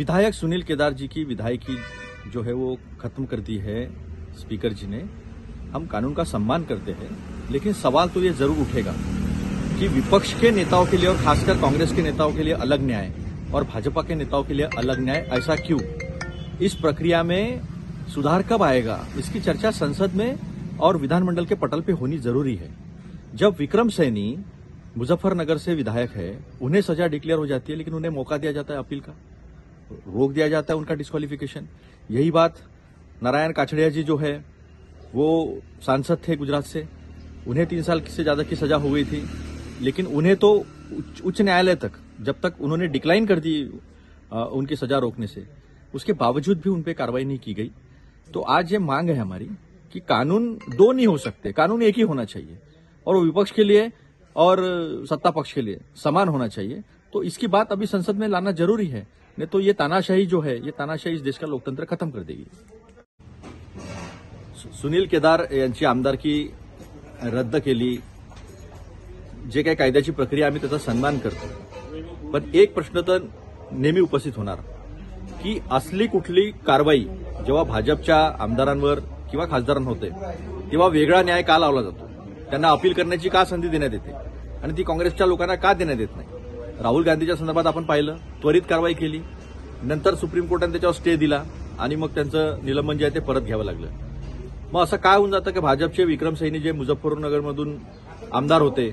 विधायक सुनील केदार जी की विधायकी जो है वो खत्म कर दी है स्पीकर जी ने। हम कानून का सम्मान करते हैं, लेकिन सवाल तो ये जरूर उठेगा कि विपक्ष के नेताओं के लिए और खासकर कांग्रेस के नेताओं के लिए अलग न्याय और भाजपा के नेताओं के लिए अलग न्याय, ऐसा क्यों? इस प्रक्रिया में सुधार कब आएगा, इसकी चर्चा संसद में और विधानमंडल के पटल पे होनी जरूरी है। जब विक्रम सैनी मुजफ्फरनगर से विधायक है, उन्हें सजा डिक्लेयर हो जाती है, लेकिन उन्हें मौका दिया जाता है अपील का, रोक दिया जाता है उनका डिस्क्वालिफिकेशन। यही बात नारायण काछड़िया जी जो है वो सांसद थे गुजरात से, उन्हें 3 साल से ज्यादा की सजा हो गई थी, लेकिन उन्हें तो उच्च न्यायालय तक, जब तक उन्होंने डिक्लाइन कर दी उनकी सजा रोकने से, उसके बावजूद भी उन पर कार्रवाई नहीं की गई। तो आज ये मांग है हमारी कि कानून दो नहीं हो सकते, कानून एक ही होना चाहिए और वो विपक्ष के लिए और सत्ता पक्ष के लिए समान होना चाहिए। तो इसकी बात अभी संसद में लाना जरूरी है, नहीं तो ये तानाशाही जो है, ये तानाशाही इस देश का लोकतंत्र खत्म कर देगी। सुनील केदार यांची आमदारकी रद्द केली, जे काही कायद्याची प्रक्रिया आम्ही त्याचा सन्मान करतो, पण एक प्रश्न तर नेहमी उपस्थित होणार की असली कुठली कारवाई जेव्हा भाजपच्या आमदारांवर किंवा खासदारांवर होते तेव्हा वेगळा न्याय का लावला जातो, त्यांना अपील करण्याची का संधी देण्यात येते आणि ती काँग्रेसच्या लोकांना का देण्यात येत नाही? राहुल गांधीच्या संदर्भात आपण पाहिलं, त्वरित कारवाई केली, नंतर सुप्रीम कोर्टाने त्याच्यावर स्टे दिला आणि मग त्यांचं निलंबन जे आहे ते परत घ्यावं लागलं। मग असं काय होऊन जातं की भाजपचे विक्रम सैनी जे मुजफ्फरनगरमधून आमदार होते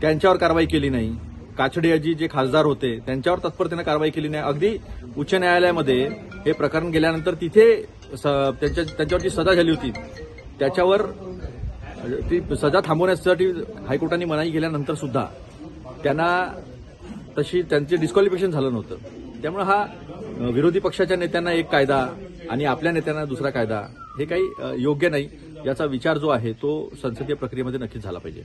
त्यांच्यावर कारवाई केली नाही, काछडियाजी जे खासदार होते त्यांच्यावर तत्परतेने कारवाई केली नाही। अगदी उच्च न्यायालयामध्ये हे प्रकरण गेल्यानंतर तिथे त्यांच्यावर जी सजा झाली होती त्याच्यावर ती सजा थांबवण्यासाठी हायकोर्टाने मनाई केल्यानंतर सुद्धा त्यांना तशी त्यांचे डिस्क्वालिफिकेशन झालं नव्हतं। त्यामुळे हा विरोधी पक्षाच्या नेत्यांना एक कायदा आणि आपल्या नेत्यांना दुसरा कायदा, हे काही योग्य नाही। याचा विचार जो आहे तो संसदीय प्रक्रियेमध्ये नक्कीच झाला पाहिजे।